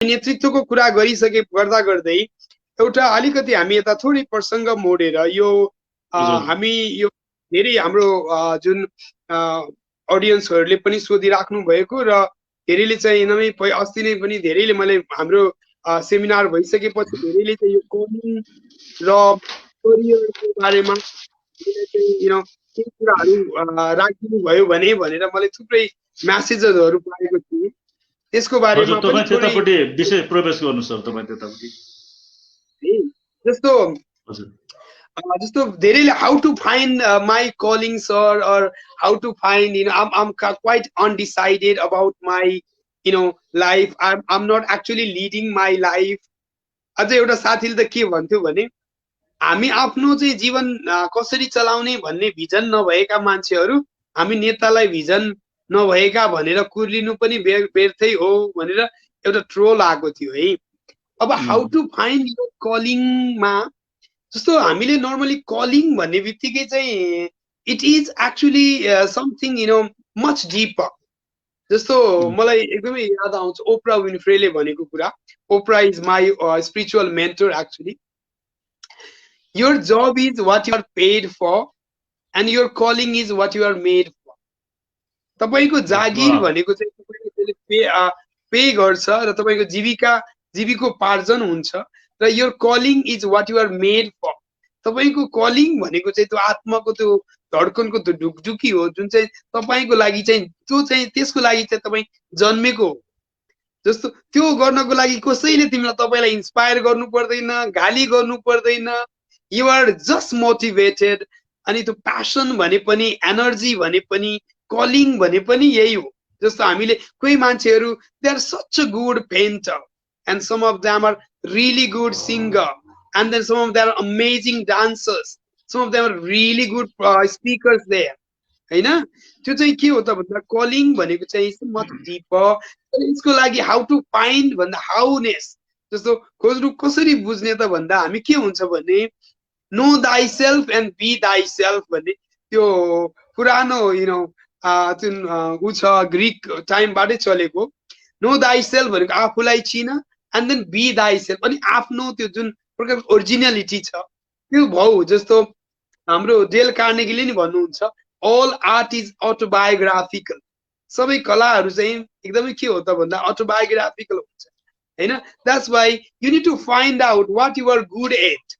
नेतृत्वको कुरा गर्दा गर्दै एउटा अलिकति हामी यता थोरै प्रसङ्ग मोडेर यो हामी यो धेरै हाम्रो जुन अडियन्सहरूले पनि सोधिराख्नु भएको र धेरैले चाहिँ एकदमै अस्ति नै पनि धेरैले मैले हाम्रो सेमिनार भइसकेपछि धेरैले चाहिँ यो कलिङ र करियरको बारेमा केही कुराहरू राखिदिनु भयो भने भनेर मैले थुप्रै म्यासेजहरू पाएको थिएँ। त्यसको बारेमा पनि त्यतापट्टि विषय प्रवेश गर्नु सर, तपाईँ त्यतापट्टि जस्तो धेरैले how to find my calling sir or how to find I'm quite undecided about my life, I'm not actually leading my life. अझै एउटा साथीले त के भन्थ्यो भने हामी आफ्नो चाहिँ जीवन कसरी चलाउने भन्ने भिजन नभएका मान्छेहरू हामी नेतालाई भिजन नभएका भनेर कुर्लिनु पनि व्यर्थै हो भनेर एउटा ट्रोल आएको थियो है। अब हाउ टु फाइन्ड यो कलिङमा जस्तो हामीले नर्मली कलिङ भन्ने बित्तिकै चाहिँ it is actually something much deeper. जस्तो मलाई एकदमै याद आउँछ ओप्रा विन्फ्रेले भनेको कुरा। Oprah is my spiritual mentor actually. Your job is what you are paid for and your calling is what you are made for. तपाईको जागिर भनेको चाहिँ तपाईले पे गर्छ र तपाईको जीविकोपार्जन हुन्छ र your calling is what you are made for. तपाईको calling भनेको चाहिँ त्यो आत्माको त्यो धड्कनको त्यो ढुकढुकी हो जुन चाहिँ तपाईको लागि चाहिँ त्यो चाहिँ त्यसको लागि चाहिँ तपाई जन्मेको हो। जस्तो त्यो गर्नको लागि कसैले तिमीलाई तपाईलाई इन्स्पायर गर्नु पर्दैन, गाली गर्नु पर्दैन। You are just motivated. अनि त्यो प्यासन भने पनि एनर्जी भने पनि कलिङ भने पनि यही हो। जस्तो हामीले कोही मान्छेहरू they are such a good painter and some of them are really good singer and then some of them are amazing dancers, some of them are really good speakers there हैन। त्यो चाहिँ के हो त भन्दा कलिङ भनेको चाहिँ much deeper. यसको लागि हाउ टु फाइन्ड भन्दा हाउनेस जस्तो खोज्नु कसरी बुझ्ने त भन्दा हामी के हुन्छ भने know thyself and be thyself भन्ने त्यो पुरानो जुन उ छ ग्रीक टाइमबाटै चलेको। know thyself भनेको आफूलाई चिन and then be thyself अनि आफ्नो त्यो जुन प्रकारको ओरिजिनलिटी छ त्यो भाउ। जस्तो हाम्रो डेल कार्नेगीले नि भन्नुहुन्छ all art is autobiographical। सबै कलाहरू चाहिँ एकदमै के हो त भन्दा autobiographical हुन्छ हैन। that's why you need to find out what you are good at।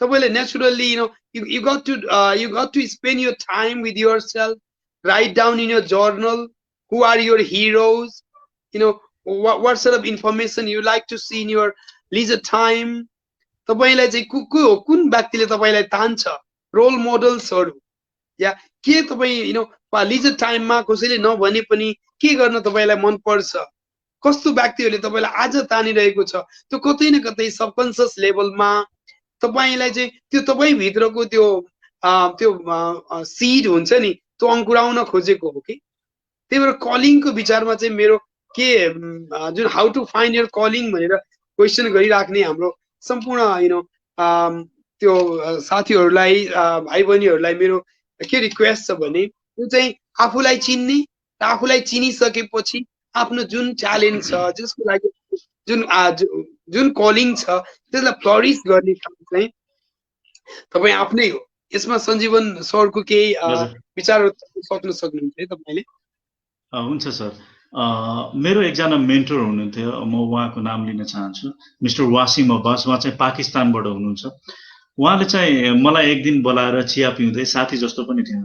तपाईँले naturally you got to spend your time with yourself, write down in your journal who are your heroes, what sort of information you like to see in your leisure time। तपाईलाई चाहिँ कुन व्यक्तिले तपाईलाई तान्छ, role मोडल्सहरु या के तपाई लिजर टाइममा कसैले नभने पनि के गर्न तपाईलाई मन पर्छ, कस्तो व्यक्तिहरुले तपाईलाई आज तानिरहेको छ, त्यो कतै न कतै सबकन्सियस लेभलमा तपाईलाई चाहिँ त्यो तपाई भित्रको त्यो सीड हुन्छ नि त्यो अंकुराउन खोजेको हो कि। त्यही भएर कलिङको विचारमा चाहिँ मेरो के जुन how to find your calling भनेर क्वेशन गरिराख्ने हाम्रो सम्पूर्ण त्यो साथीहरुलाई भाइ बहिनीहरुलाई मेरो के रिक्वेस्ट छ भने त्यो चाहिँ आफूलाई चिन्ने र आफूलाई चिनिसकेपछि आफ्नो जुन ट्यालेन्ट छ जसको लागि जुन कलिङ छ त्यसलाई फ्लरिश गर्ने काम चाहिँ तपाई आफ्नै हो। यसमा सञ्जीवन सरको केही विचार सक्नुहुन्छ है तपाईले? हुन्छ सर। मेरो एकजना मेन्टर हुनुहुन्थ्यो, म उहाँको नाम लिन चाहन्छु, मिस्टर वासिम अब्बास। उहाँ चाहिँ पाकिस्तानबाट हुनुहुन्छ। उहाँले चाहिँ मलाई एक दिन बोलाएर चिया पिउँदै, साथी जस्तो पनि थिएन,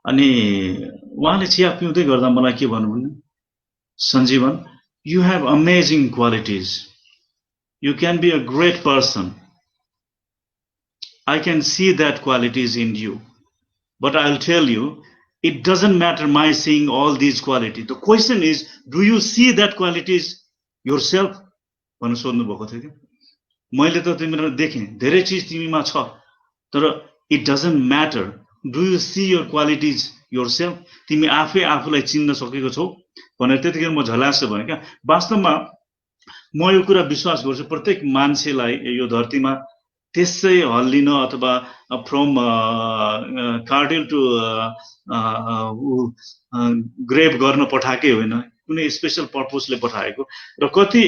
अनि उहाँले चिया पिउँदै गर्दा मलाई के भन्नुभयो, सञ्जीवन, you have amazing qualities, you can be a great person, I can see that qualities in you, but I'll tell you, it doesn't matter my seeing all these qualities. The question is, do you see that qualities yourself? भन्नु सोध्नु भएको थियो कि मैले त तिम्रो देखेँ धेरै चीज तिमीमा छ, तर it doesn't matter, do you see your qualities yourself? तिमी आफै आफूलाई चिन्न सकेको छौ भनेर त्यतिखेर म झलास भने क्या। वास्तवमा म यो कुरा विश्वास गर्छु, प्रत्येक मान्छेलाई यो धरतीमा त्यसै हल्लिन अथवा फ्रम कार्डिल टु ग्रेभ गर्न पठाएकै होइन, कुनै स्पेशल पर्पसले पठाएको र कति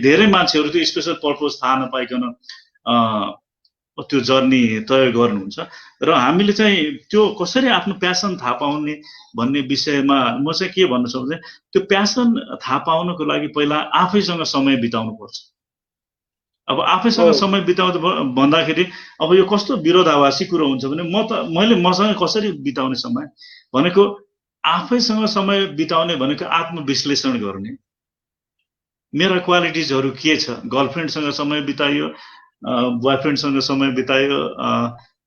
धेरै मान्छेहरू त्यो स्पेशल पर्पस थाहा नपाइकन त्यो जर्नी तय गर्नुहुन्छ र हामीले चाहिँ त्यो कसरी आफ्नो प्यासन थाहा पाउने भन्ने विषयमा म चाहिँ के भन्न सक्छु भने त्यो प्यासन थाहा पाउनको लागि पहिला आफैसँग समय बिताउनु पर्छ। अब आफैसँग समय बिताउँदा भन्दाखेरि अब यो कस्तो विरोधाभासी कुरो हुन्छ भने मैले मसँग कसरी बिताउने समय भनेको आफैसँग समय बिताउने भनेको आत्मविश्लेषण गर्ने, मेरा क्वालिटिजहरू के छ, गर्लफ्रेन्डसँग समय बितायो, बोयफ्रेन्डसँग समय बितायो,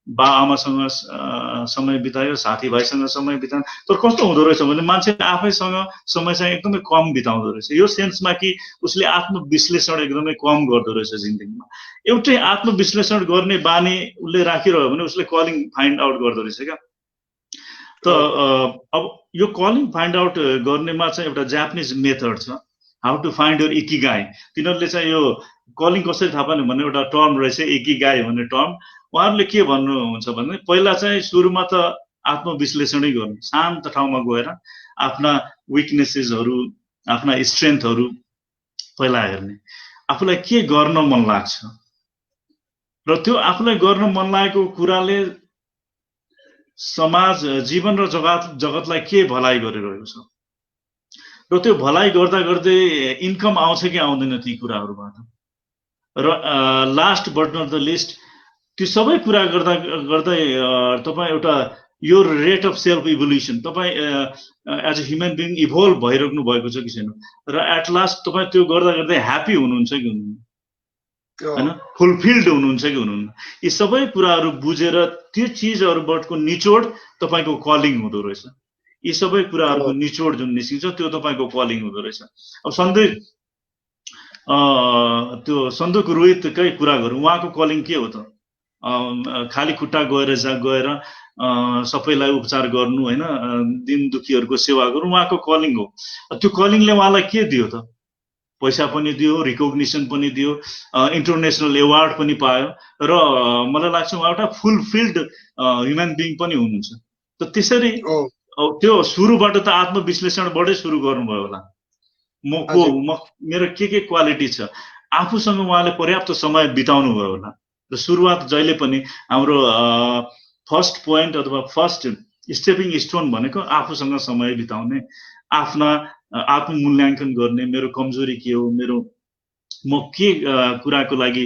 बा आमासँग समय बितायो, साथीभाइसँग समय बितायो, तर कस्तो हुँदो रहेछ भने मान्छे आफैसँग समय चाहिँ एकदमै कम बिताउँदो रहेछ। यो सेन्समा कि उसले आत्मविश्लेषण एकदमै कम गर्दो रहेछ जिन्दगीमा। एउटै आत्मविश्लेषण गर्ने बानी उसले राखिरह्यो भने उसले कलिङ फाइन्ड आउट गर्दो रहेछ क्या। त अब यो कलिङ फाइन्ड आउट गर्नेमा चाहिँ एउटा जापानिज मेथड छ, how to find your ikigai. तिनीहरूले चाहिँ यो कलिङ कसरी थाहा पाउने भन्ने एउटा टर्म रहेछ, इकिगाई भन्ने टर्म। उहाँहरूले के भन्नुहुन्छ भने पहिला चाहिँ सुरुमा त आत्मविश्लेषणै गर्नु, शान्त ठाउँमा गएर आफ्ना विकनेसेसहरू, आफ्ना स्ट्रेन्थहरू पहिला हेर्ने, आफूलाई के गर्न मन लाग्छ र त्यो आफूलाई गर्न मन लागेको कुराले समाज, जीवन र जगतलाई के भलाइ गरिरहेको छ र त्यो भलाइ गर्दा गर्दै इन्कम आउँछ कि आउँदैन ती कुराहरूबाट। र last but not the least, त्यो सबै कुरा गर्दा गर्दै तपाईँ एउटा यो रेट अफ सेल्फ इभोल्युसन, तपाईँ as a human being evolve भइराख्नु भएको छ कि छैन, र एट लास्ट तपाईँ त्यो गर्दा गर्दै ह्याप्पी हुनुहुन्छ कि हुनुहुन्न, हैन, फुलफिल्ड हुनुहुन्छ कि हुनुहुन्न। यी सबै कुराहरू बुझेर त्यो चिजहरूबाटको निचोड तपाईँको कलिङ हुँदो रहेछ। यी सबै कुराहरूको निचोड जुन निस्किन्छ त्यो तपाईँको कलिङ हुँदो रहेछ। अब त्यो सन्दुक रोहितकै कुरा गरौँ, उहाँको कलिङ के हो त? खाली खुट्टा गएर सबैलाई उपचार गर्नु, होइन, दिन दुखीहरूको सेवा गर्नु उहाँको कलिङ हो। त्यो कलिङले उहाँलाई के दियो त? पैसा पनि दियो, रिकग्निसन पनि दियो, इन्टरनेसनल एवार्ड पनि पायो, र मलाई लाग्छ उहाँ एउटा फुलफिल्ड ह्युमन बिङ पनि हुनुहुन्छ। त त्यसरी त्यो सुरुबाट त आत्मविश्लेषणबाटै सुरु गर्नुभयो होला। मेरो के क्वालिटी छ, आफूसँग उहाँले पर्याप्त समय बिताउनु भयो होला। र सुरुवात जहिले पनि हाम्रो फर्स्ट पोइन्ट अथवा फर्स्ट स्टेपिङ स्टोन भनेको आफूसँग समय बिताउने, आफ्ना आत्ममूल्याङ्कन गर्ने, मेरो कमजोरी के हो, म के कुराको लागि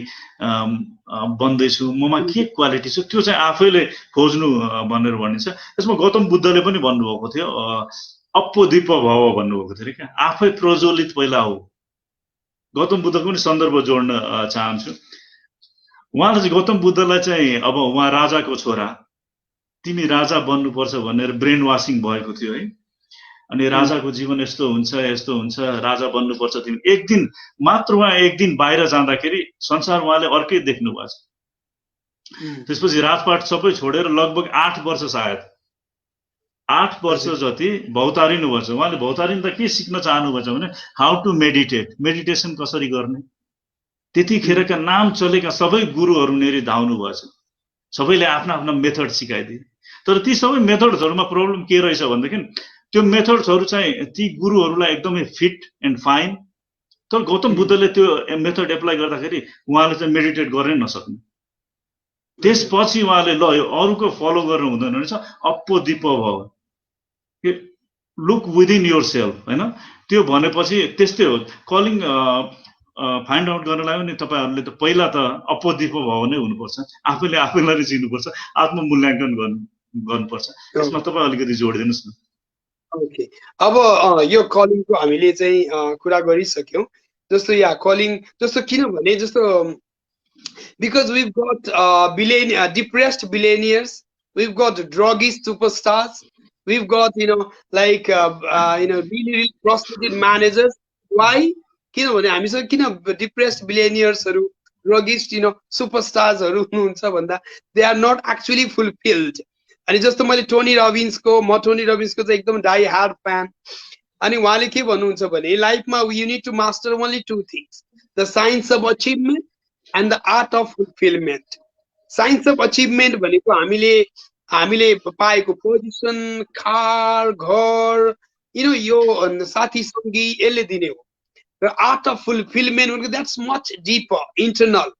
बन्दैछु, ममा के क्वालिटी छ, त्यो चाहिँ आफैले खोज्नु भनेर भनिन्छ। त्यसमा गौतम बुद्धले पनि भन्नुभएको थियो, अप्पोदिप्प भव भन्नुभएको थियो क्या, आफै प्रज्वलित पहिला हो। गौतम बुद्धको पनि सन्दर्भ जोड्न चाहन्छु। उहाँले चाहिँ गौतम बुद्धलाई चाहिँ, अब उहाँ राजाको छोरा, तिमी राजा बन्नुपर्छ भनेर ब्रेन वासिङ भएको थियो है। अनि राजाको जीवन यस्तो हुन्छ, राजा बन्नुपर्छ तिमी। एक दिन मात्र उहाँ एक दिन बाहिर जाँदाखेरि संसार उहाँले अर्कै देख्नु भएको छ। त्यसपछि राजपाट सबै छोडेर लगभग 8 वर्ष, सायद 8 वर्ष जति भौतारिनु पर्छ। उहाँले भौतारिनु त के सिक्न चाहनुभएको छ भने हाउ टु मेडिटेसन कसरी गर्ने। त्यतिखेरका नाम चलेका सबै गुरुहरू नेरी धाउनु भएछ, सबैले आफ्ना आफ्ना मेथड सिकाइदिए। तर ती सबै मेथड्सहरूमा प्रब्लम के रहेछ भनेदेखि त्यो मेथड्सहरू चाहिँ ती गुरुहरूलाई एकदमै फिट एन्ड फाइन, तर गौतम बुद्धले त्यो मेथड एप्लाई गर्दाखेरि उहाँले चाहिँ मेडिटेट गर्नै नसक्ने। त्यसपछि उहाँले ल यो अरूको फलो गर्नु हुँदैन रहेछ, अप्पोदिप्प भव, लुक विदिन योर सेल्फ, होइन। त्यो भनेपछि त्यस्तै हो, कलिङ फाइन्ड आउट गर्नलाई पनि तपाईँहरूले त पहिला त अप्पोदिप्प भव नै हुनुपर्छ, आफैले आफैलाई चिन्नुपर्छ, आत्ममूल्याङ्कन गर्नुपर्छ। यसमा तपाईँ अलिकति जोडिदिनुहोस् न। ओके, अब यो कलिङको हामीले चाहिँ कुरा गरिसक्यौँ। जस्तो कलिङ जस्तो किनभने जस्तो because we've got depressed billionaires, we've got druggy superstars, we've got like really, really prostitute managers. Why? किनभने हामीसँग किन depressed billionaires हरू, druggist superstars हरू हुनुहुन्छ भन्दा they are not actually fulfilled. अनि जस्तो मैले म टोनी रबिन्सको चाहिँ एकदम डाई हार्ड फ्यान। अनि उहाँले के भन्नुहुन्छ भने लाइफमा you need to master only 2 things, the science of achievement and the art of fulfilment. Science of achievement भनेको हामीले पाएको पोजिसन, कार, घर, यो साथी सङ्गी यसले दिने हो र आर्ट अफ फुलफिलमेन्ट भनेको that's much deeper internal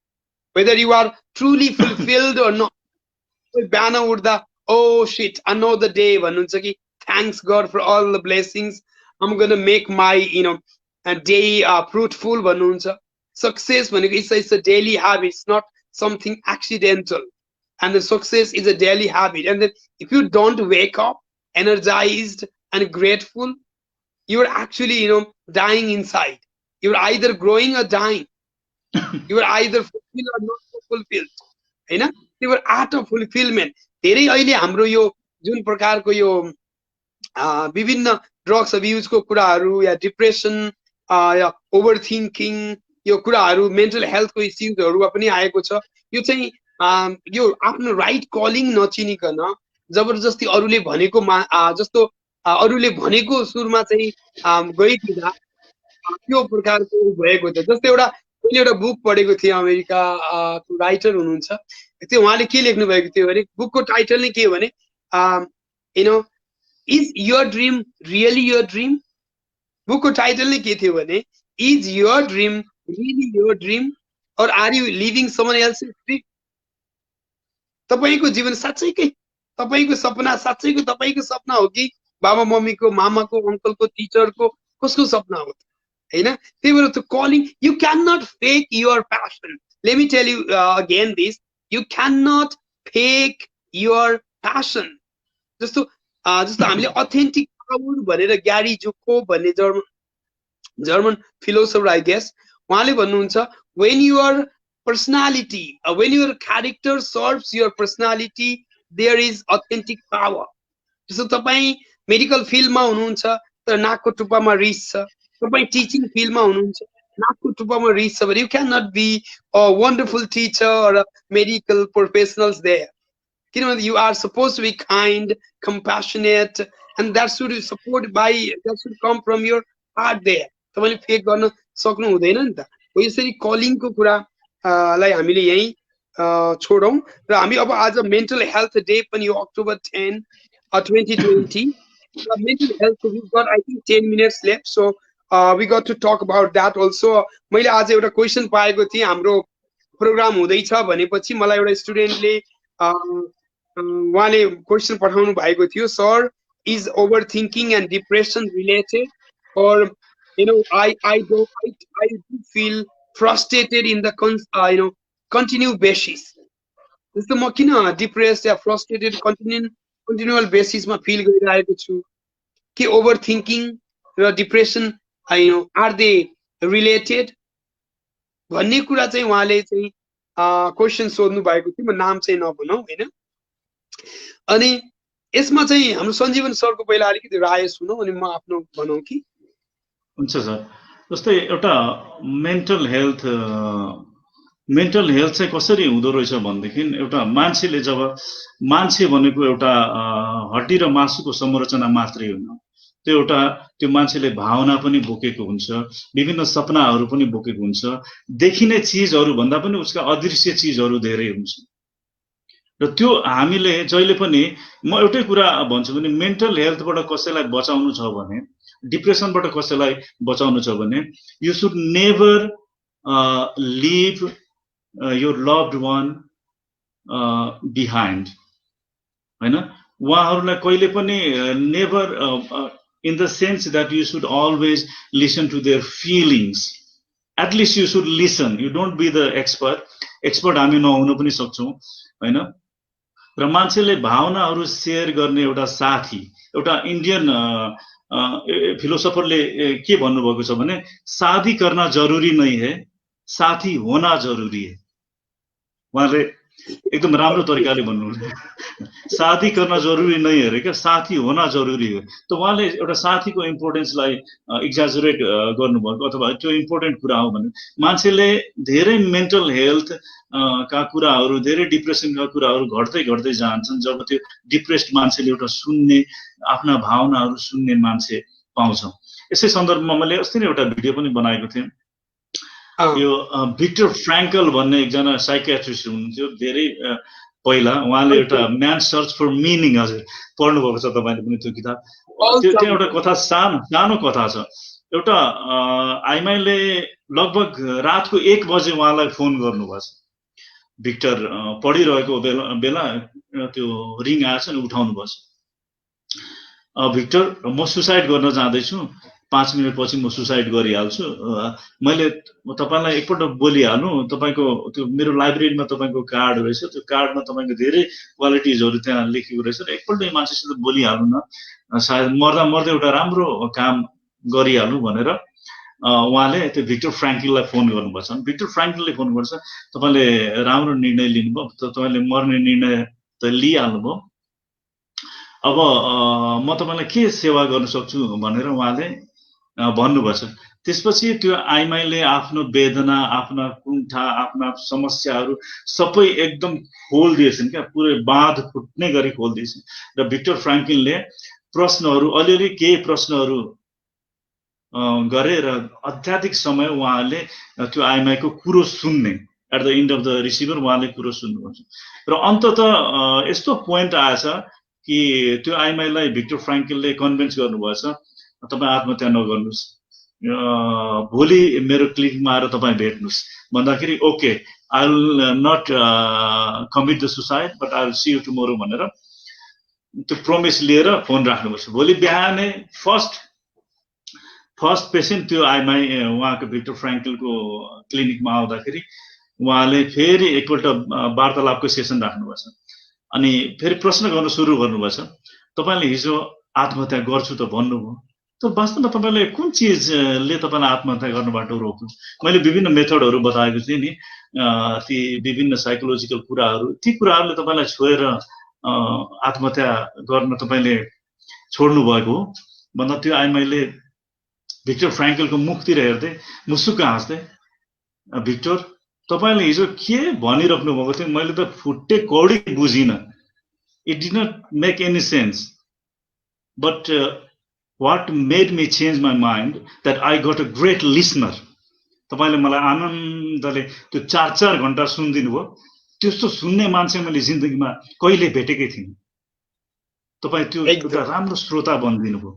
whether you are truly fulfilled or not बिहान उठ्दा ओ शिट अनदर डे भन्नुहुन्छ कि thanks god for all the blessings I'm gonna make my day fruitful भन्नुहुन्छ सक्सेस भनेको it's a daily habit it's not something accidental and the success is a daily habit and then if you don't wake up energized and grateful you're actually dying inside you're either growing or dying you're either fulfilled or not fulfilled हैन त्यो art of fulfilment धेरै अहिले हाम्रो यो जुन प्रकारको यो विभिन्न ड्रग्स अब्युजको कुराहरू या डिप्रेसन या ओभर थिङ्किङ यो कुराहरू मेन्टल हेल्थको इस्युजहरूमा पनि आएको छ यो चाहिँ यो आफ्नो राइट कलिङ नचिनिकन जबरजस्ती अरूले भनेको जस्तो अरूले भनेको सुरमा चाहिँ गइदिँदा त्यो प्रकारको भएको छ जस्तो एउटा मैले एउटा बुक पढेको थिएँ अमेरिकाको राइटर हुनुहुन्छ त्यो उहाँले के लेख्नु भएको थियो भने बुकको टाइटल नै के हो भने is your dream really your dream बुकको टाइटल नै के थियो भने is your dream really your dream or are you living someone else's dream तपाईको जीवन साँच्चैकै तपाईको सपना साँच्चैको तपाईको सपना हो कि बाबा मम्मीको मामाको अङ्कलको टिचरको कसको सपना हो हैन त्यही भएर त्यो calling you can not fake your passion let me tell you again this you can not fake your passion जस्तो हामीले अथेन्टिक पावर भनेर ग्यारी जोको भन्ने जर्मन फिलोसफर आई गेस उहाँले भन्नुहुन्छ when your personality when your character serves your personality there is authentic power जस्तो तपाई medical फिल्डमा हुनुहुन्छ तर नाकको टुप्पामा रिस छ तपाई टिचिङ फिल्डमा हुनुहुन्छ नाकको टुप्पामा रिस छ but you cannot be a wonderful teacher or a medical professionals there किनभने you are supposed to be kind compassionate and that should come from your heart there तपाईले फेक गर्न सक्नु हुँदैन नि त हो यसरी कलिङको कुरा लाई हामीले यही छोडौं र हामी अब आज मेन्टल हेल्थ डे पनि यो October 10 2020 mental health we've got I think 10 minutes left so we got to talk about that also मैले आज एउटा क्वेशन पाएको थिएँ हाम्रो प्रोग्राम हुँदैछ भनेपछि मलाई एउटा स्टुडेन्टले उहाँले क्वेशन पठाउनु भएको थियो sir is overthinking and depression related or I do feel frustrated in the continual basis जस्तो म किन डिप्रेस्ड या फ्रस्ट्रेटेड continual basis मा फिल गरिरहेको छु के ओभर थिंकिङ र डिप्रेसन आर दे रिलेटेड भन्ने कुरा चाहिँ उहाँले चाहिँ क्वेशन सोध्नु भएको थियो म नाम चाहिँ नभनौ हैन अनि यसमा चाहिँ हाम्रो सञ्जीवन सरको पहिला अलिकति राय सुनौ अनि म आफ्नो भनौ कि हुन्छ सर जस्तै एउटा मेन्टल हेल्थ चाहिँ कसरी हुँदो रहेछ भन्देखि एउटा मान्छेले जब मान्छे भनेको एउटा हड्डी र मासुको संरचना मात्रै होइन त्यो मान्छेले भावना पनि बोकेको हुन्छ विभिन्न सपनाहरू पनि बोकेको हुन्छ देखिने चीजहरू भन्दा पनि उसका अदृश्य चीजहरू धेरै हुन्छ र त्यो हामीले जहिले पनि म एउटै कुरा भन्छु भने मेन्टल हेल्थबाट कसैलाई बचाउनु छ भने डिप्रेसनबाट कसैलाई बचाउनु छ भने you should never leave your loved one behind हैन उहाँहरूलाई कहिले पनि never in the sense that you should always listen to their feelings. At least you should listen. You don't be the expert. Expert हामी नहुन पनि सक्छौं हैन र मान्छेले भावनाहरू शेयर गर्ने एउटा साथी एउटा इन्डियन फिलोसोफरले के भन्नुभएको छ भने शादी करना जरुरी नहीं है साथी होना जरुरी है उहाँले एकदम राम्रो तरिकाले भन्नुहुन्छ शादी गर्न जरुरी नै हो रे के साथी होना जरुरी हो त उहाँले एउटा साथीको इम्पोर्टेन्सलाई एक्जाजरेट गर्नुभएको अथवा त्यो इम्पोर्टेन्ट कुरा हो भने मान्छेले धेरै मेन्टल हेल्थ का कुराहरू धेरै डिप्रेसनका कुराहरू घट्दै जान्छन् जब त्यो डिप्रेस्ड मान्छेले एउटा सुन्ने आफ्ना भावनाहरू सुन्ने मान्छे पाउँछौं यसै सन्दर्भमा मैले अस्ति नै एउटा भिडियो पनि बनाएको थिएँ यो भिक्टर फ्राङ्कल भन्ने एकजना साइकियाट्रिस्ट हुनुहुन्थ्यो धेरै पहिला उहाँले एउटा म्यान सर्च फर मिनिङ हजुर पढ्नु भएको छ तपाईले पनि त्यो किताब त्यो एउटा कथा सानो कथा छ। एउटा आइमाईले लगभग रातको 1 बजे उहाँलाई फोन गर्नुभएको छ। भिक्टर पढिरहेको बेला त्यो रिङ आएछ नि, उठाउनु भएछ। भिक्टर, म सुसाइड गर्न जाँदैछु, 5 मिनट पछि म सुसाइड गरिहाल्छु, मैले तपाईलाई एकपल्ट बोलिहाल्नु, तपाईको त्यो मेरो लाइब्रेरीमा तपाईको कार्ड रहेछ, त्यो कार्डमा तपाईको धेरै क्वालिटिजहरु त्यहाँ लेखेको रहेछ, एकपल्ट यो मान्छेसित बोलिहाल्नु न, सायद मर्दा मर्दै एउटा राम्रो काम गरिहाल्नु भनेर उहाँले त्यो भिक्टर फ्र्याङ्कलिनलाई फोन गर्नुभएछ। भिक्टर फ्र्याङ्कलिनले फोन गर्छ, तपाईले राम्रो निर्णय लिनुभयो, तपाईले मर्ने निर्णय त लिइहाल्नुभयो, अब म तपाईलाई के सेवा गर्न सक्छु भनेर उहाँले भन्नुभएछ। त्यसपछि त्यो आइमाईले आफ्नो वेदना, आफ्ना कुण्ठा, आफ्ना समस्याहरू सबै एकदम खोल्दिएछन् क्या, पुरै बाँध फुट्ने गरी खोल्दिएछन्। र भिक्टर फ्र्याङ्कलिनले प्रश्नहरू, अलिअलि केही प्रश्नहरू गरे र अत्याधिक समय उहाँले त्यो आइमाईको कुरो सुन्ने, at the end of the receiver उहाँले कुरो सुन्नुहुन्छ। र अन्ततः यस्तो पोइन्ट आएछ कि त्यो आइमाईलाई भिक्टर फ्र्याङ्कलिनले कन्भिन्स गर्नुभएछ, तपाईँ आत्महत्या नगर्नुहोस्, भोलि मेरो क्लिनिकमा आएर तपाईँ भेट्नुहोस् भन्दाखेरि okay, I will not commit the suicide but I will see you tomorrow भनेर त्यो प्रोमिस लिएर फोन राख्नुपर्छ। भोलि बिहानै फर्स्ट पेसेन्ट त्यो आइमाई उहाँको भिक्टर फ्र्याङ्कलिनको क्लिनिकमा आउँदाखेरि उहाँले फेरि एकपल्ट वार्तालापको सेसन राख्नुभएछ। अनि फेरि प्रश्न गर्न सुरु गर्नुभएछ, तपाईले हिजो आत्महत्या गर्छु त भन्नुभयो, त वास्तवमा तपाईले कुन चिजले तपाईलाई आत्महत्या गर्नबाट रोक्यो? मैले विभिन्न मेथडहरू बताएको थिएँ नि, ती विभिन्न साइकोलोजिकल कुराहरू, ती कुराहरूले तपाईलाई छोएर आत्महत्या गर्न तपाईले छोड्नु भएको हो भन्दा त्यो आइमाईले भिक्टर फ्र्याङ्कलिनको मुखतिर हेर्दै मुसुक्क हाँस्दै, भिक्टर तपाईले हिजो के भनिराख्नु भएको थियो, मैले त फुट्टे कौडी बुझिनँ, it did not make any sense, but what made me change my mind that I got a great listener. तपाईले मलाई आनन्दले त्यो 4-4 घण्टा सुनिदिनु भयो, त्यस्तो सुन्ने मान्छे मैले जिन्दगीमा कहिले भेटेकै थिइनँ। तपाई त्यो एउटा राम्रो श्रोता बनिदिनु भयो,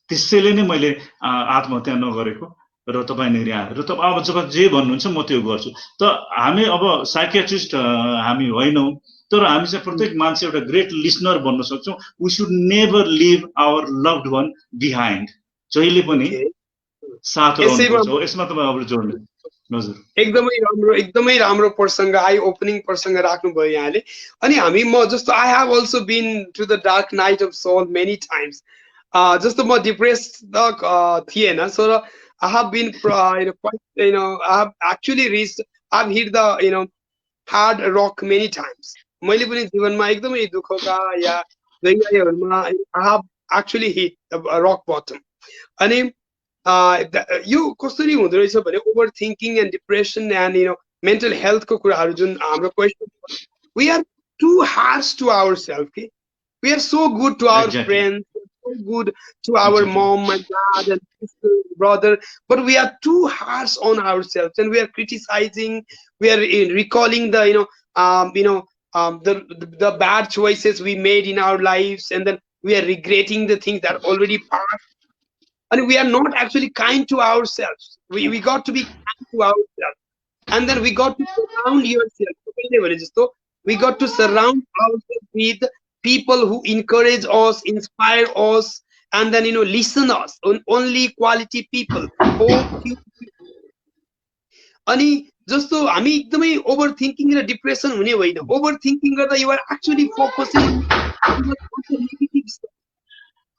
त्यसैले नै मैले आत्महत्या नगरेको र तपाई नेरी आए र तपाईँ अब जब जे भन्नुहुन्छ म त्यो गर्छु। त हामी अब साइकियाट्रिस्ट हामी होइनौं, तर हामी चाहिँ प्रत्येक मान्छे एउटा ग्रेट लिसनर बन्न सक्छौं। We should never leave our loved one behind, जहिले पनि साथ रहनुपर्छ। यसमा तपाईँ अब जोड्नु। हजुर, एकदमै राम्रो प्रसंग, आई ओपनिङ प्रसंग राख्नुभयो यहाँले। अनि हामी म जस्तो I have also been to the dark night of soul many times. जस्तो म डिप्रेस्ड थिएन, so I have been I have actually reached, I've hit the hard rock many times. मैले पनि जीवनमा एकदमै दुःखका या गहिराइहरुमा I have actually hit the rock bottom. अनि यो कसरी हुँदो रहेछ भने over thinking and depression and mental health को कुराहरु जुन हाम्रो question, we are too harsh to ourselves, okay? We are so good to our friends, so good to our mom and dad and sister, brother, but we are too harsh on ourselves, and we are criticizing, we are recalling the the bad choices we made in our lives, and then we are regretting the things that already passed, and we are not actually kind to ourselves. We got to be kind to ourselves, and then we got to surround yourself. We got to surround ourselves with people who encourage us, inspire us, and then listen us. Only quality people. अनि जस्तो हामी एकदमै over thinking र depression हुने होइन। Over thinking गर्दा you are actually focusing negative stuff.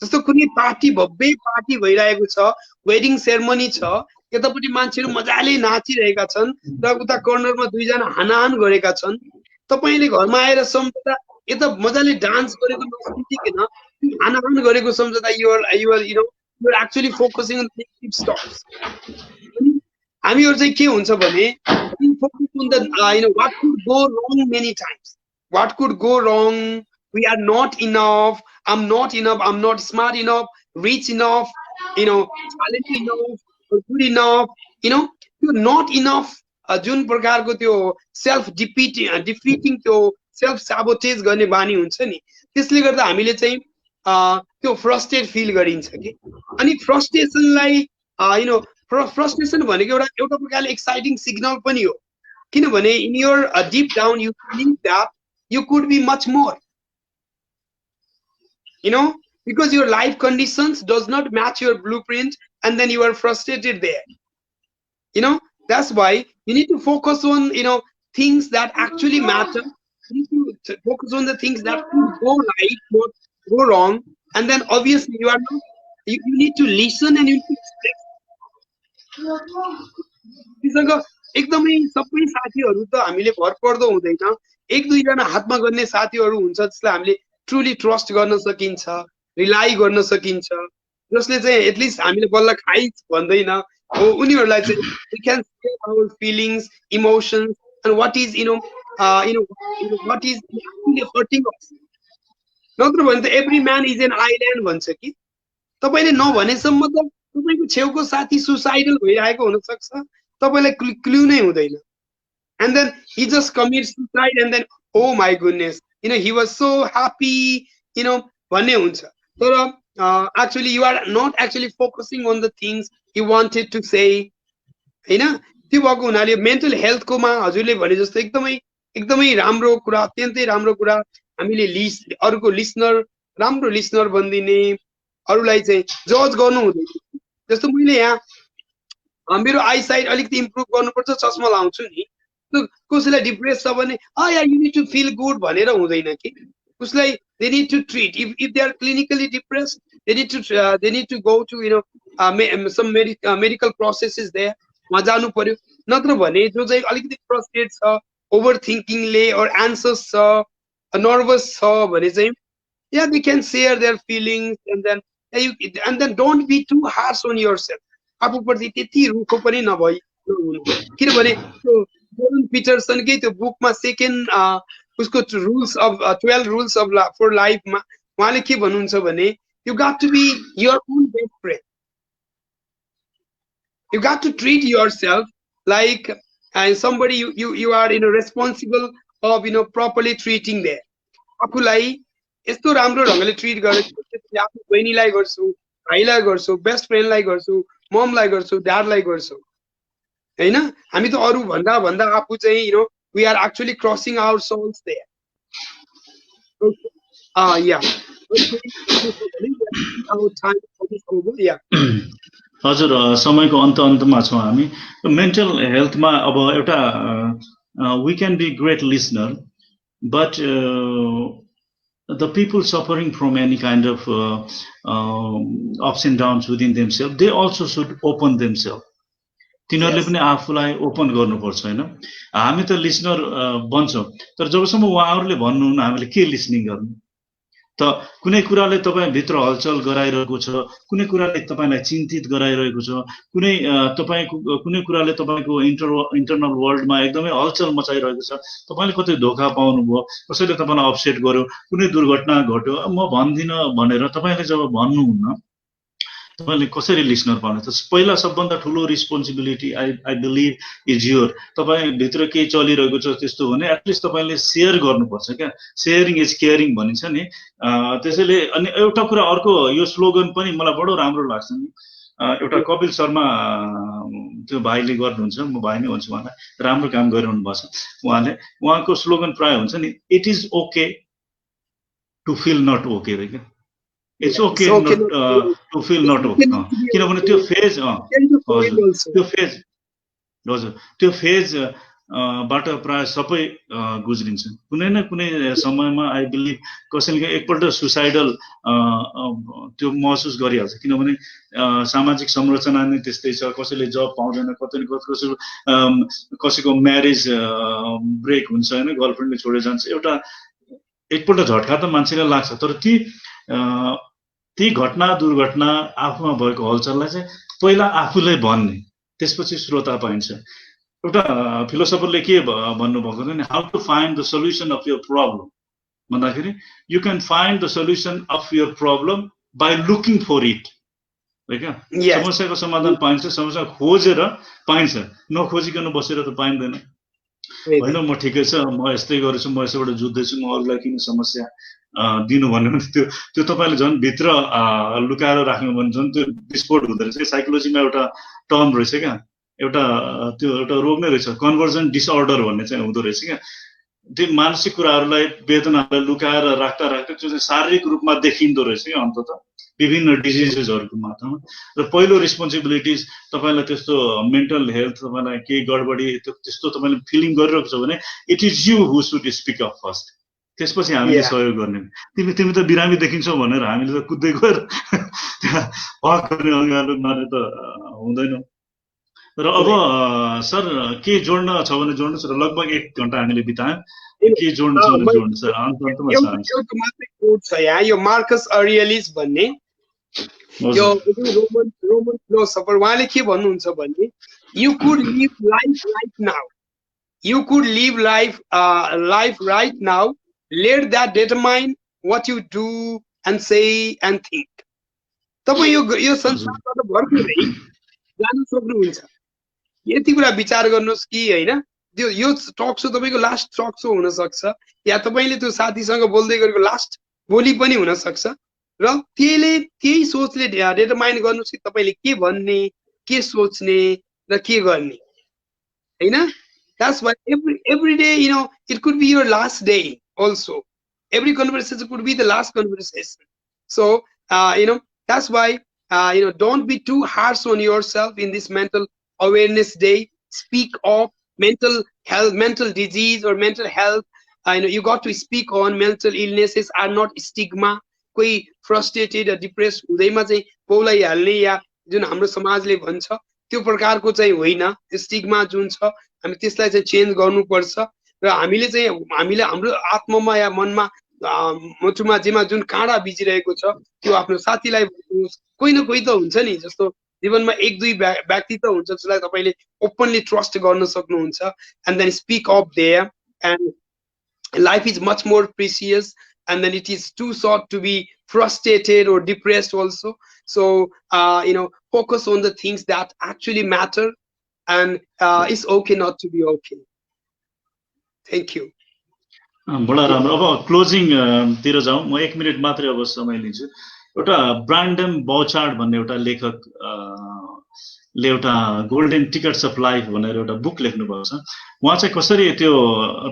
जस्तो कुनै पार्टी, भव्य पार्टी भइरहेको छ, वेडिङ सेरेमनी छ, यतापट्टि मान्छेहरु मजाले नाचिरहेका छन् र उता कर्नरमा दुईजना हानाहान गरेका छन्। तपाईले घरमा आएर सम्झदा यता मजाले डान्स गरेको नसुन्दिकिन हानाहान गरेको सम्झदा you are actually focusing on negative stuffs. हामीहरु चाहिँ के हुन्छ भने focus on the what could go wrong many times. What could go wrong? We are not enough. I'm not enough. I'm not smart enough, rich enough, talented enough, good enough. You're not enough. जुन प्रकारको त्यो self डिफिटिङ त्यो self साबोटेज गर्ने बानी हुन्छ नि, त्यसले गर्दा हामीले चाहिँ त्यो फ्रस्ट्रेट फिल गरिन्छ कि अनि फ्रस्ट्रेसनलाई फ्रस्ट्रेसन भनेको एउटा प्रकारले एक्साइटिङ सिग्नल पनि हो किनभने in your deep down you believe that you could be much more because your life conditions does not match your blueprint and then you are frustrated there. That's why you need to focus on things that actually matter. You need to focus on the things that could go right, not go wrong, and then obviously you are not, you need to listen and you need to express. एकदमै सबै साथीहरू त हामीले भर पर्दो हुँदैन एक दुईजना हातमा गर्ने साथीहरू हुन्छ जसलाई हामीले ट्रुली ट्रस्ट गर्न सकिन्छ रिलाइ गर्न सकिन्छ जसले चाहिँ एटलिस्ट हामीले बल्ल खाइ भन्दैन हो उनीहरूलाई चाहिँ we can share our feelings emotions and what is what is actually hurting us नत्र भने त every man is an island भन्छ कि तपाईले नभनेसम्म त तपाईको छेउको साथी सुसाइडल भइरहेको हुन सक्छ तपाईलाई क्लु नै हुँदैन and then he just commits suicide and then oh my goodness he was so happy भन्ने हुन्छ तर actually you are not actually focusing on the things he wanted to say हैन त्यो भएको हुनाले मेन्टल हेल्थको मा हजुरले भने जस्तो एकदमै राम्रो कुरा अत्यन्तै राम्रो कुरा हामीले अरूको लिसनर राम्रो लिसनर बन्दिने अरूलाई चाहिँ जज गर्नु हुँदैन जस्तो मैले यहाँ मेरो आई साइट अलिकति इम्प्रुभ गर्नुपर्छ चस्मा लाउँछु नि कसैलाई डिप्रेस छ भने you need to feel good भनेर हुँदैन कि उसलाई they need to treat if they are clinically depressed they need to go to some medical processes there मा जानु पर्यो नत्र भने जो चाहिँ अलिकति फ्रस्ट्रेट छ ओभर थिंकिङले or anxious छ नर्भस छ भने चाहिँ they can share their feelings and then don't be too harsh on yourself आफूप्रति त्यति रुखो पनि नभई किनभने त्यो जोर्डन पिटरसनकै त्यो बुकमा सेकेन्ड उसको rules of 12 rules of for life मा उहाँले के भन्नुहुन्छ भने you got to be your own best friend you got to treat yourself like somebody you are responsible of properly treating there आफूलाई यस्तो राम्रो ढंगले ट्रीट गरेर आफ्नो बहिनीलाई गर्छु भाइलाई गर्छु बेस्ट फ्रेन्डलाई गर्छु ममलाई गर्छु ड्याडलाई गर्छु हैन हामी त अरु भन्दा आफू चाहिँ we are actually crossing our souls there okay. Yeah okay. Our time is over. Yeah हजुर समयको अन्तमा छौं हामी मेन्टल हेल्थमा अब एउटा we can be great listener but the people suffering from any kind of ups and downs within themselves they also should open themselves तिनीहरुले पनि आफूलाई open गर्नुपर्छ हैन हामी त लिसनर बन्छौं तर जबसम्म उहाँहरुले भन्नुहुन्न हामीले के लिसनिङ गर्नु त कुनै कुराले तपाई भित्र हलचल गराइरहेको छ कुनै कुराले तपाईलाई चिन्तित गराइरहेको छ कुनै तपाईको कुनै कुराले तपाईको इन्टरनल वर्ल्डमा एकदमै हलचल मचाइरहेको छ तपाईले कतै धोका पाउनुभयो कसैले तपाईलाई अपसेट गर्यो कुनै दुर्घटना घट्यो म भन्दिन भनेर तपाईले जब भन्नुहुन्न तपाईले कसरी लिसनर पाउने त पहिला सबभन्दा ठूलो responsibility I believe is your तपाई भित्र के चलिरहेको छ त्यस्तो भने एटलिस्ट तपाईले शेयर गर्नुपर्छ क्या शेयरिङ इज केयरिङ भनिन्छ नि त्यसैले अनि एउटा कुरा अर्को यो स्लोगन पनि मलाई बडो राम्रो लाग्छ नि एउटा कपिल शर्मा त्यो भाइले गर्नुहुन्छ म भाइ नै भन्छु उहाँलाई राम्रो काम गरिरहनु भएको छ उहाँको स्लोगन प्राय हुन्छ नि it is okay to feel not okay रे क्या It's okay not to feel not okay. किनभने त्यो फेज त्यो फेज बाट प्राय सबै गुज्रिन्छ कुनै न कुनै समयमा आई बिलिभ कसैले एकपल्ट सुसाइडल त्यो महसुस गरिहाल्छ किनभने सामाजिक संरचना नै त्यस्तै छ कसैले जब पाउँदैन कसैको म्यारेज ब्रेक हुन्छ हैन गर्लफ्रेन्डले छोडेर जान्छ एउटा एकपल्ट झट्का त मान्छेलाई लाग्छ तर ती घटना दुर्घटना आफूमा भएको हलचललाई चाहिँ पहिला आफूलाई भन्ने त्यसपछि श्रोता पाइन्छ एउटा फिलोसोफरले के भन्नुभएको छ नि how to find the solution of your problem भन्दाखेरि you can find the solution of your problem by looking for it है क्या समस्याको समाधान पाइन्छ समस्या खोजेर पाइन्छ नखोजिकन बसेर त पाइँदैन होइन म ठिकै छ, म यस्तै गरेछु, म यसैबाट जुझ्दैछु, म अरूलाई किन समस्या दिनु भन्यो भने त्यो तपाईँले झन् भित्र लुकाएर राख्नु भने झन् त्यो विस्फोट हुँदो रहेछ। साइकोलोजीमा एउटा टर्म रहेछ क्या, एउटा त्यो एउटा रोग नै रहेछ, कन्भर्जन डिसअर्डर भन्ने चाहिँ हुँदो रहेछ क्या। त्यो मानसिक कुराहरूलाई, वेदनाहरूलाई लुकाएर राख्दा राख्दा त्यो चाहिँ शारीरिक रूपमा देखिँदो रहेछ क्या अन्ततः विभिन्न डिजिजेसहरूको मात्रामा। र पहिलो रेस्पोन्सिबिलिटिज तपाईँलाई त्यस्तो मेन्टल हेल्थ, तपाईँलाई केही गडबडी त्यस्तो तपाईँले फिलिङ गरिरहेको छ भने it is you who should speak up first, त्यसपछि हामीले सहयोग गर्ने। तिमी त बिरामी देखिन्छौ भनेर हामीले त कुद्दै गएर त्यहाँ हक गर्ने अँगालो मारे त हुँदैन। र अब सर के जोड्न छ भने जोड्नुहोस्, र लगभग 1 घण्टा हामीले बितायौँ, के जोड्नु छ भने जोड्नु सर, अन्तमा छ यहाँ यो मार्कस अरियलिस भन्ने यो रोमन फिलोसफर, उहाँले के भन्नुहुन्छ भने you could live life right now, you could live life right now, let that determine what you do and say and think. तपाईं यो संसारबाट भर्खरै जान सक्नुहुन्छ, यति कुरा विचार गर्नुहोस् कि हैन। त्यो यो टक सो तपाईको लास्ट टक सो हुन सक्छ, या तपाईले त्यो साथीसँग बोल्दै गरेको लास्ट बोली पनि हुन सक्छ। र त्यही सोचले डिटरमाइन गर्नुहोस् कि तपाईले के भन्ने, के सोच्ने र के गर्ने हैन। That's why every day, you know, it could be your last day also. Every conversation could be the last conversation. So, you know, that's why, you know, don't be too harsh on yourself in this mental awareness day. Speak of mental health, mental disease or mental health. You know, you got to speak on mental illnesses are not stigma. कोही frustrated or depressed हुँदैमा चाहिँ पौलाई हाल्ने या जुन हाम्रो समाजले भन्छ त्यो प्रकारको चाहिँ होइन। स्टिग्मा जुन छ हामी त्यसलाई चाहिँ चेन्ज गर्नुपर्छ। र हामीले चाहिँ हाम्रो आत्मामा या मनमा मुटुमा जेमा जुन काँडा बिजिरहेको छ त्यो आफ्नो साथीलाई कोही न कोही त हुन्छ नि, जस्तो जीवनमा 1-2 व्यक्ति त हुन्छ जसलाई तपाईले ओपनली ट्रस्ट गर्न सक्नुहुन्छ। And then speak up there, and life is much more precious, and then it is too short to be frustrated or depressed also. So you know, focus on the things that actually matter, and it's okay not to be okay. Thank you. बडा राम्रो। अब closing तिर जाउँ, म 1 minute मात्रै अब समय लिन्छु। एउटा ब्रान्डन बौचार्ड भन्ने एउटा लेखक ले एउटा गोल्डन टिकट्स अफ लाइफ भनेर एउटा बुक लेख्नु भएको छ। उहाँ चाहिँ कसरी त्यो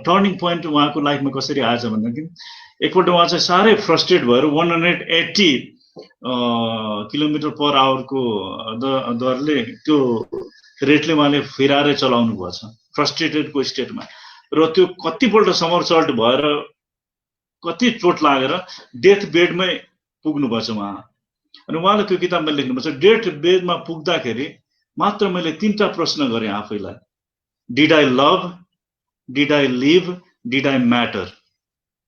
टर्निङ पोइन्ट उहाँको लाइफमा कसरी आएछ भन्दाखेरि एकपल्ट उहाँ चाहिँ साह्रै फ्रस्ट्रेट भएर 180 किलोमिटर पर आवरको दरले त्यो रेटले उहाँले फिराएर चलाउनु भएछ फ्रस्ट्रेटेडको स्टेटमा। र त्यो कतिपल्ट समरसल्ट भएर कति चोट लागेर डेथ बेडमै पुग्नु भएछ उहाँ। अनि उहाँले त्यो किताबमा लेख्नुभएको छ, डेथ बेडमा पुग्दाखेरि मात्र मैले 3टा प्रश्न गरेँ आफैलाई, did I love, did I live, did I matter.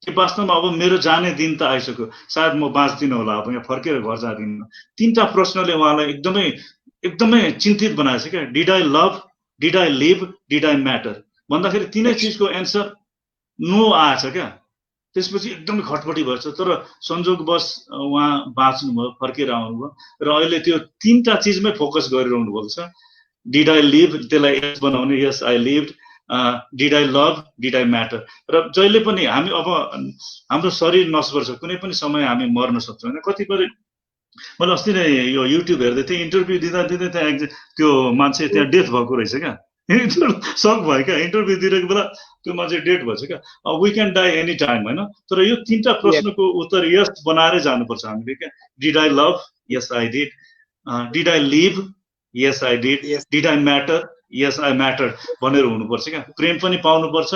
के वास्तवमा अब मेरो जाने दिन त आइसक्यो, सायद म बाँच्दिनँ होला, अब यहाँ फर्केर घर जादिनँ। 3टा प्रश्नले उहाँलाई एकदमै चिन्तित बनाएछ क्या। Did I love, did I live, did I matter भन्दाखेरि 3नै चिजको एन्सर नो आएछ क्या। त्यसपछि एकदमै खटपटी भएछ, तर संयोगवश उहाँ बाँच्नु भयो, फर्केर आउनुभयो र अहिले त्यो 3टा चिजमै फोकस गरिरहनु भएको छ। डिड आई लिभ, त्यसलाई यस बनाउने, yes I lived, did I love, did I matter. र जहिले पनि हामी अब हाम्रो शरीर नश्वर छ, कुनै पनि समय हामी मर्न सक्छौँ हैन। कतिपय मैले अस्ति नै यो युट्युब हेर्दै थिएँ, इन्टरभ्यू दिँदा त्यहाँ त्यो मान्छे त्यहाँ डेथ भएको रहेछ क्या। सक भयो क्या, इन्टरभ्यू दिएको बेला त्यो मान्छे डेथ भएछ क्या। We can die any time होइन। तर यो 3टा प्रश्नको उत्तर यस बनाएर जानुपर्छ हामीले क्या। Did I love, yes I did, did I live, yes I did, did I matter, yes I matter भनेर हुनुपर्छ क्या। प्रेम पनि पाउनुपर्छ।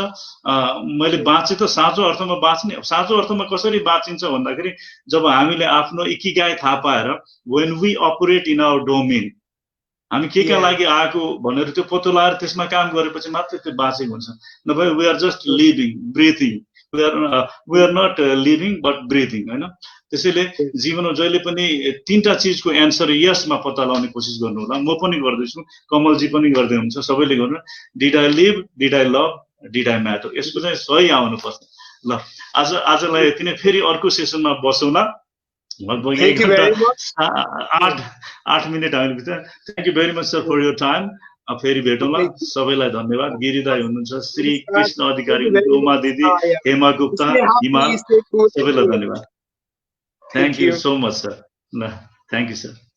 मैले बाँचे त साँचो अर्थमा बाँच्ने। साँचो अर्थमा कसरी बाँचिन्छ भन्दाखेरि जब हामीले आफ्नो इकिगाई थाहा पाएर, when we operate in our domain, हामी के लागि आएको भनेर त्यो पत्तो लगाएर त्यसमा काम गरेपछि मात्रै त्यो बाँचेको हुन्छ। नभए we are just living, breathing, we are not living but breathing होइन। त्यसैले जीवनमा जहिले पनि 3टा चिजको एन्सर यसमा पत्ता लगाउने कोसिस गर्नु होला। म पनि गर्दैछु, कमलजी पनि गर्दै हुन्छ, सबैले गर्नु। Did I live, did I love, did I matter, यसको चाहिँ सही आउनुपर्छ। ल आजलाई यति नै, फेरि अर्को सेसनमा बसौँला। लगभग 1 घण्टा 8 मिनट हामीले बितायौँ। Thank you very much sir for your time. अब फेरि भेटौँला। Okay. सबैलाई धन्यवाद। गिरी दाई हुनुहुन्छ, Shri Yes, sir. Krishna Adhikari Thank you very हुनुहुन्छ, उमा much. दिदी, Yeah. हेमा गुप्ता, Stay हिमाल, happy, stay cool. सबैलाई धन्यवाद। Thank thank you you. So much sir. ल, थ्याङ्क यू सर।